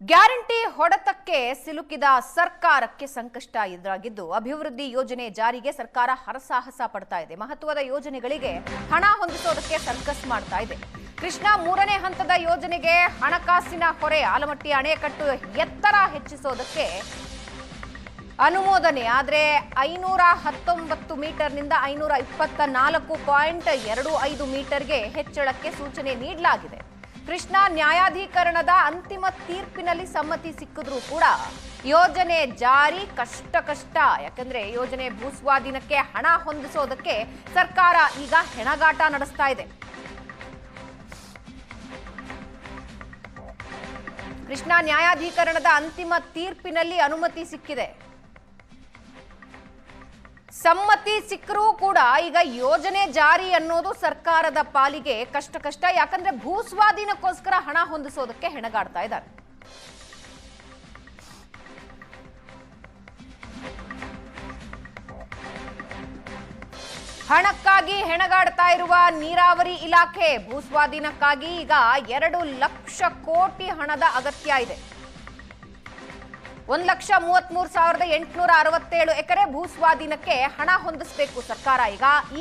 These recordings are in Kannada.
ಗ್ಯಾರಂಟಿ ಹೊಡೆತಕ್ಕೆ ಸಿಲುಕಿದ ಸರ್ಕಾರಕ್ಕೆ ಸಂಕಷ್ಟ ಎದುರಾಗಿದ್ದು ಅಭಿವೃದ್ಧಿ ಯೋಜನೆ ಜಾರಿಗೆ ಸರ್ಕಾರ ಹರಸಾಹಸ ಪಡ್ತಾ ಇದೆ. ಮಹತ್ವದ ಯೋಜನೆಗಳಿಗೆ ಹಣ ಹೊಂದಿಸೋದಕ್ಕೆ ಸರ್ಕಸ್ ಮಾಡ್ತಾ ಇದೆ. ಕೃಷ್ಣಾ 3ನೇ ಹಂತದ ಯೋಜನೆಗೆ ಹಣಕಾಸಿನ ಹೊರೆ, ಆಲಮಟ್ಟಿ ಅಣೆಕಟ್ಟು ಎತ್ತರ ಹೆಚ್ಚಿಸೋದಕ್ಕೆ ಅನುಮೋದನೆ. ಆದರೆ 519 ಮೀಟರ್ನಿಂದ 524.25 ಮೀಟರ್ಗೆ ಹೆಚ್ಚಳಕ್ಕೆ ಸೂಚನೆ ನೀಡಲಾಗಿದೆ. ಕೃಷ್ಣಾ ನ್ಯಾಯಾಧೀಕರಣದ ಅಂತಿಮ ತೀರ್ಪಿನಲ್ಲಿ ಸಮ್ಮತಿ ಸಿಕ್ಕಿದ್ರೂ ಕೂಡ ಯೋಜನೆ ಜಾರಿ ಕಷ್ಟ. ಯಾಕಂದ್ರೆ ಯೋಜನೆ ಭೂಸ್ವಾಧೀನಕ್ಕೆ ಹಣ ಹೊಂದಿಸೋದಕ್ಕೆ ಸರ್ಕಾರ ಈಗ ಹೆಣಗಾಟ ನಡೆಸ್ತಾ ಇದೆ. ಕೃಷ್ಣಾ ನ್ಯಾಯಾಧೀಕರಣದ ಅಂತಿಮ ತೀರ್ಪಿನಲ್ಲಿ ಅನುಮತಿ ಸಿಕ್ಕಿದೆ. ಸಮ್ಮತಿ ಸಿಕ್ಕರೂ ಕೂಡ ಈಗ ಯೋಜನೆ ಜಾರಿ ಅನ್ನೋದು ಸರ್ಕಾರದ ಪಾಲಿಗೆ ಕಷ್ಟ. ಯಾಕಂದ್ರೆ ಭೂಸ್ವಾಧೀನಕ್ಕೋಸ್ಕರ ಹಣ ಹೊಂದಿಸೋದಕ್ಕೆ ಹೆಣಗಾಡ್ತಾ ಇದ್ದಾರೆ. ಹಣಕ್ಕಾಗಿ ಹೆಣಗಾಡ್ತಾ ಇರುವ ನೀರಾವರಿ ಇಲಾಖೆ ಭೂಸ್ವಾಧೀನಕ್ಕಾಗಿ ಈಗ 2 ಲಕ್ಷ ಕೋಟಿ ಹಣದ ಅಗತ್ಯ ಇದೆ. 1,33,867 ಎಕರೆ ಭೂಸ್ವಾಧೀನಕ್ಕೆ ಹಣ ಹೊಂದಿಸಬೇಕು ಸರ್ಕಾರ.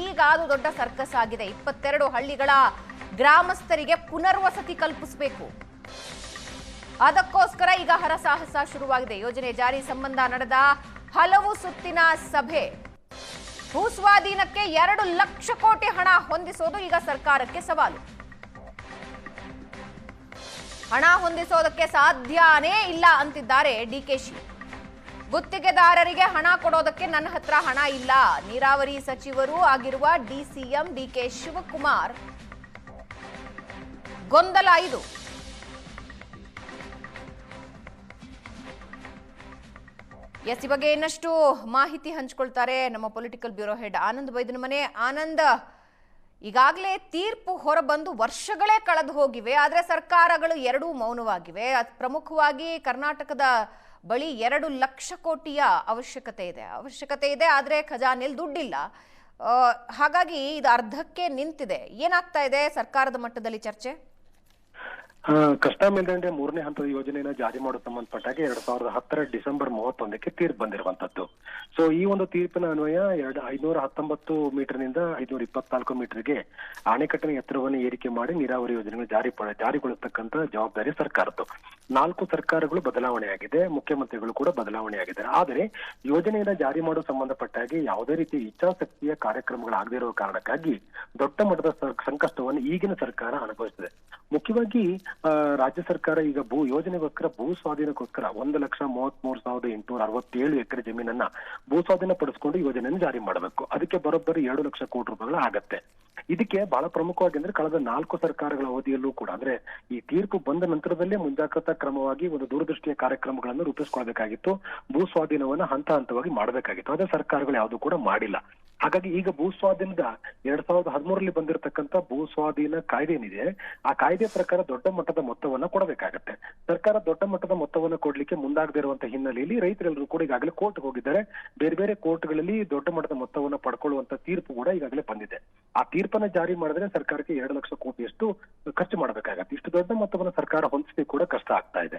ಈಗ ಅದು ದೊಡ್ಡ ಸರ್ಕಸ್ ಆಗಿದೆ. 22 ಹಳ್ಳಿಗಳ ಗ್ರಾಮಸ್ಥರಿಗೆ ಪುನರ್ವಸತಿ ಕಲ್ಪಿಸಬೇಕು. ಅದಕ್ಕೋಸ್ಕರ ಈಗ ಹರಸಾಹಸ ಶುರುವಾಗಿದೆ. ಯೋಜನೆ ಜಾರಿ ಸಂಬಂಧ ನಡೆದ ಹಲವು ಸುತ್ತಿನ ಸಭೆ. ಭೂಸ್ವಾಧೀನಕ್ಕೆ 2 ಲಕ್ಷ ಕೋಟಿ ಹಣ ಹೊಂದಿಸೋದು ಈಗ ಸರ್ಕಾರಕ್ಕೆ ಸವಾಲು. ಹಣ ಹೊಂದಿಸೋದಕ್ಕೆ ಸಾಧ್ಯನೇ ಇಲ್ಲ ಅಂತಿದ್ದಾರೆ ಡಿಕೆಶಿ. ಗುತ್ತಿಗೆದಾರರಿಗೆ ಹಣ ಕೊಡೋದಕ್ಕೆ ನನ್ನ ಹತ್ರ ಹಣ ಇಲ್ಲ. ನೀರಾವರಿ ಸಚಿವರೂ ಆಗಿರುವ ಡಿಸಿಎಂ ಡಿಕೆ ಶಿವಕುಮಾರ್ ಗೊಂದಲ ಇದು. ಈ ಬಗ್ಗೆ ಇನ್ನಷ್ಟು ಮಾಹಿತಿ ಹಂಚಿಕೊಳ್ತಾರೆ ನಮ್ಮ political bureau head Anand Baidanamane. Anand, ಈಗಾಗಲೇ ತೀರ್ಪು ಹೊರಬಂದು ವರ್ಷಗಳೇ ಕಳೆದು ಹೋಗಿವೆ. ಆದರೆ ಸರ್ಕಾರಗಳು ಎರಡೂ ಮೌನವಾಗಿವೆ. ಪ್ರಮುಖವಾಗಿ ಕರ್ನಾಟಕದ ಬಳಿ 2 ಲಕ್ಷ ಕೋಟಿಯ ಅವಶ್ಯಕತೆ ಇದೆ. ಆದರೆ ಖಜಾನೆಯಲ್ಲಿ ದುಡ್ಡಿಲ್ಲ. ಹಾಗಾಗಿ ಇದು ಅರ್ಧಕ್ಕೆ ನಿಂತಿದೆ. ಏನಾಗ್ತಾ ಇದೆ ಸರ್ಕಾರದ ಮಟ್ಟದಲ್ಲಿ ಚರ್ಚೆ? ಕೃಷ್ಣಾ ಮೇಲ್ದಂಡೆ 3ನೇ ಹಂತದ ಯೋಜನೆಯನ್ನ ಜಾರಿ ಮಾಡೋ ಸಂಬಂಧಪಟ್ಟಾಗೆ 2010 ಡಿಸೆಂಬರ್ 31ಕ್ಕೆ ತೀರ್ಪು ಬಂದಿರುವಂತದ್ದು. ಸೊ ಈ ಒಂದು ತೀರ್ಪಿನ ಅನ್ವಯ 519 ಮೀಟರ್ನಿಂದ 524 ಮೀಟರ್ಗೆ ಅಣೆಕಟ್ಟಿನ ಎತ್ತರವನ್ನು ಏರಿಕೆ ಮಾಡಿ ನೀರಾವರಿ ಯೋಜನೆಗಳು ಜಾರಿಗೊಳಿಸತಕ್ಕಂತ ಜವಾಬ್ದಾರಿ ಸರ್ಕಾರದ್ದು. 4 ಸರ್ಕಾರಗಳು ಬದಲಾವಣೆಯಾಗಿದೆ, ಮುಖ್ಯಮಂತ್ರಿಗಳು ಕೂಡ ಬದಲಾವಣೆಯಾಗಿದೆ. ಆದರೆ ಯೋಜನೆಯನ್ನ ಜಾರಿ ಮಾಡೋ ಸಂಬಂಧಪಟ್ಟಾಗಿ ಯಾವುದೇ ರೀತಿ ಇಚ್ಛಾಶಕ್ತಿಯ ಕಾರ್ಯಕ್ರಮಗಳಾಗದೇ ಇರುವ ಕಾರಣಕ್ಕಾಗಿ ದೊಡ್ಡ ಮಟ್ಟದ ಸಂಕಷ್ಟವನ್ನು ಈಗಿನ ಸರ್ಕಾರ ಅನುಭವಿಸಿದೆ. ಮುಖ್ಯವಾಗಿ ರಾಜ್ಯ ಸರ್ಕಾರ ಈಗ ಯೋಜನೆಗೋಸ್ಕರ ಭೂ ಸ್ವಾಧೀನಕ್ಕೋಸ್ಕರ 1,33,867 ಎಕರೆ ಜಮೀನನ್ನ ಭೂ ಸ್ವಾಧೀನ ಪಡಿಸ್ಕೊಂಡು ಯೋಜನೆಯನ್ನು ಜಾರಿ ಮಾಡಬೇಕು. ಅದಕ್ಕೆ ಬರೋಬ್ಬರಿ 2 ಲಕ್ಷ ಕೋಟಿ ರೂಪಾಯಿಗಳು ಆಗತ್ತೆ. ಇದಕ್ಕೆ ಬಹಳ ಪ್ರಮುಖವಾಗಿ ಅಂದ್ರೆ ಕಳೆದ 4 ಸರ್ಕಾರಗಳ ಅವಧಿಯಲ್ಲೂ ಕೂಡ ಅಂದ್ರೆ ಈ ತೀರ್ಪು ಬಂದ ನಂತರದಲ್ಲೇ ಮುಂಜಾಗ್ರತಾ ಕ್ರಮವಾಗಿ ಒಂದು ದೂರದೃಷ್ಟಿಯ ಕಾರ್ಯಕ್ರಮಗಳನ್ನು ರೂಪಿಸ್ಕೊಳ್ಬೇಕಾಗಿತ್ತು. ಭೂ ಸ್ವಾಧೀನವನ್ನ ಹಂತವಾಗಿ ಮಾಡಬೇಕಾಗಿತ್ತು. ಅದೇ ಸರ್ಕಾರಗಳು ಯಾವುದು ಕೂಡ ಮಾಡಿಲ್ಲ. ಹಾಗಾಗಿ ಈಗ ಭೂ ಸ್ವಾಧೀನದ 2013ರಲ್ಲಿ ಬಂದಿರತಕ್ಕಂತ ಭೂ ಸ್ವಾಧೀನ ಕಾಯ್ದೆ ಏನಿದೆ, ಆ ಕಾಯ್ದೆ ಪ್ರಕಾರ ದೊಡ್ಡ ಮಟ್ಟದ ಮೊತ್ತವನ್ನ ಕೊಡಬೇಕಾಗತ್ತೆ. ಸರ್ಕಾರ ದೊಡ್ಡ ಮಟ್ಟದ ಮೊತ್ತವನ್ನ ಕೊಡ್ಲಿಕ್ಕೆ ಮುಂದಾಗದೇ ಇರುವಂತ ಹಿನ್ನೆಲೆಯಲ್ಲಿ ರೈತರೆಲ್ಲರೂ ಕೂಡ ಈಗಾಗಲೇ ಕೋರ್ಟ್ ಹೋಗಿದ್ದಾರೆ. ಬೇರೆ ಕೋರ್ಟ್ಗಳಲ್ಲಿ ದೊಡ್ಡ ಮಟ್ಟದ ಮೊತ್ತವನ್ನ ಪಡ್ಕೊಳ್ಳುವಂತ ತೀರ್ಪು ಕೂಡ ಈಗಾಗಲೇ ಬಂದಿದೆ. ಆ ತೀರ್ಪನ್ನ ಜಾರಿ ಮಾಡಿದ್ರೆ ಸರ್ಕಾರಕ್ಕೆ 2 ಲಕ್ಷ ಕೋಟಿಯಷ್ಟು ಖರ್ಚು ಮಾಡಬೇಕಾಗತ್ತೆ. ಇಷ್ಟು ದೊಡ್ಡ ಮೊತ್ತವನ್ನ ಸರ್ಕಾರ ಹೊಂದಿಸಲಿಕ್ಕೆ ಕೂಡ ಕಷ್ಟ ಆಗ್ತಾ ಇದೆ.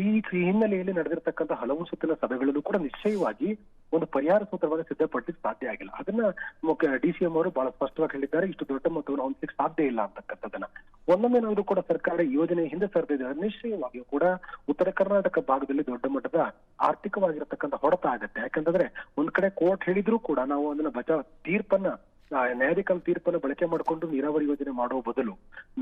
ಈ ಹಿನ್ನೆಲೆಯಲ್ಲಿ ನಡೆದಿರ್ತಕ್ಕಂಥ ಹಲವು ಸುತ್ತಿನ ಸಭೆಗಳಲ್ಲೂ ಕೂಡ ನಿಶ್ಚಯವಾಗಿ ಒಂದು ಪರಿಹಾರ ಸೂತ್ರವನ್ನು ಸಿದ್ಧಪಡಿಸಲಿಕ್ಕೆ ಸಾಧ್ಯ ಆಗಿಲ್ಲ. ಅದನ್ನ ಡಿಸಿಎಂ ಅವರು ಬಹಳ ಸ್ಪಷ್ಟವಾಗಿ ಹೇಳಿದ್ದಾರೆ. ಇಷ್ಟು ದೊಡ್ಡ ಮೊತ್ತವನ್ನು ಹೊಂದಿಸಲಿಕ್ಕೆ ಸಾಧ್ಯ ಇಲ್ಲ ಅಂತಕ್ಕಂಥದ್ದನ್ನ ಒಮ್ಮೊಮ್ಮೆನಾದ್ರೂ ಕೂಡ ಸರ್ಕಾರ ಯೋಜನೆ ಹಿಂದೆ ಸರಿದಿದೆ. ನಿಶ್ಚಯವಾಗಿಯೂ ಕೂಡ ಉತ್ತರ ಕರ್ನಾಟಕ ಭಾಗದಲ್ಲಿ ದೊಡ್ಡ ಮಟ್ಟದ ಆರ್ಥಿಕವಾಗಿರತಕ್ಕಂಥ ಹೊಡೆತ ಆಗತ್ತೆ. ಯಾಕಂತಂದ್ರೆ ಒಂದ್ ಕಡೆ ಕೋರ್ಟ್ ಹೇಳಿದ್ರು ಕೂಡ ನಾವು ಅದನ್ನ ನ್ಯಾಯಾಧಿಕರಣ ತೀರ್ಪನ್ನು ಬಳಕೆ ಮಾಡಿಕೊಂಡು ನೀರಾವರಿ ಯೋಜನೆ ಮಾಡುವ ಬದಲು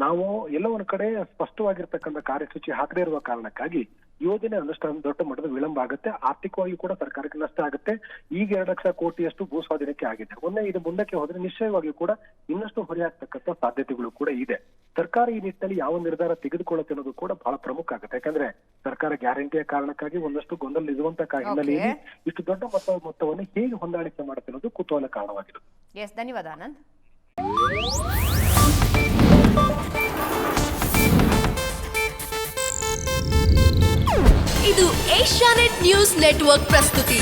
ನಾವು ಎಲ್ಲ ಒಂದ್ ಕಡೆ ಸ್ಪಷ್ಟವಾಗಿರ್ತಕ್ಕಂಥ ಕಾರ್ಯಸೂಚಿ ಹಾಕದೇ ಇರುವ ಕಾರಣಕ್ಕಾಗಿ ಯೋಜನೆ ಅನುಷ್ಠಾನ ದೊಡ್ಡ ಮಟ್ಟದ ವಿಳಂಬ ಆಗುತ್ತೆ. ಆರ್ಥಿಕವಾಗಿ ಕೂಡ ಸರ್ಕಾರಕ್ಕೆ ನಷ್ಟ ಆಗುತ್ತೆ. ಈಗ 2 ಲಕ್ಷ ಕೋಟಿಯಷ್ಟು ಭೂ ಸ್ವಾಧೀನಕ್ಕೆ ಆಗಿದೆ. ಇದು ಮುಂದಕ್ಕೆ ಹೋದ್ರೆ ನಿಶ್ಚಯವಾಗಿಯೂ ಕೂಡ ಇನ್ನಷ್ಟು ಹೊರೆಯಾಗ್ತಕ್ಕಂಥ ಸಾಧ್ಯತೆಗಳು ಕೂಡ ಇದೆ. ಸರ್ಕಾರ ಈ ನಿಟ್ಟಿನಲ್ಲಿ ಯಾವ ನಿರ್ಧಾರ ತೆಗೆದುಕೊಳ್ಳುತ್ತೆ ಅನ್ನೋದು ಕೂಡ ಬಹಳ ಪ್ರಮುಖ ಆಗುತ್ತೆ. ಯಾಕಂದ್ರೆ ಸರ್ಕಾರ ಗ್ಯಾರಂಟಿಯ ಕಾರಣಕ್ಕಾಗಿ ಒಂದಷ್ಟು ಗೊಂದಲ ಇರುವಂತಹ ಹಿನ್ನೆಲೆಯಲ್ಲಿ ಇಷ್ಟು ದೊಡ್ಡ ಮೊತ್ತವನ್ನು ಹೇಗೆ ಹೊಂದಾಣಿಕೆ ಮಾಡುತ್ತೆ ಅನ್ನೋದು ಕುತೂಹಲ ಕಾರಣವಾಗಿರುತ್ತೆ. ಧನ್ಯವಾದ ಆನಂದ್. ಇದು ಏಷ್ಯಾನೆಟ್ ನ್ಯೂಸ್ ನೆಟ್ವರ್ಕ್ ಪ್ರಸ್ತುತಿ.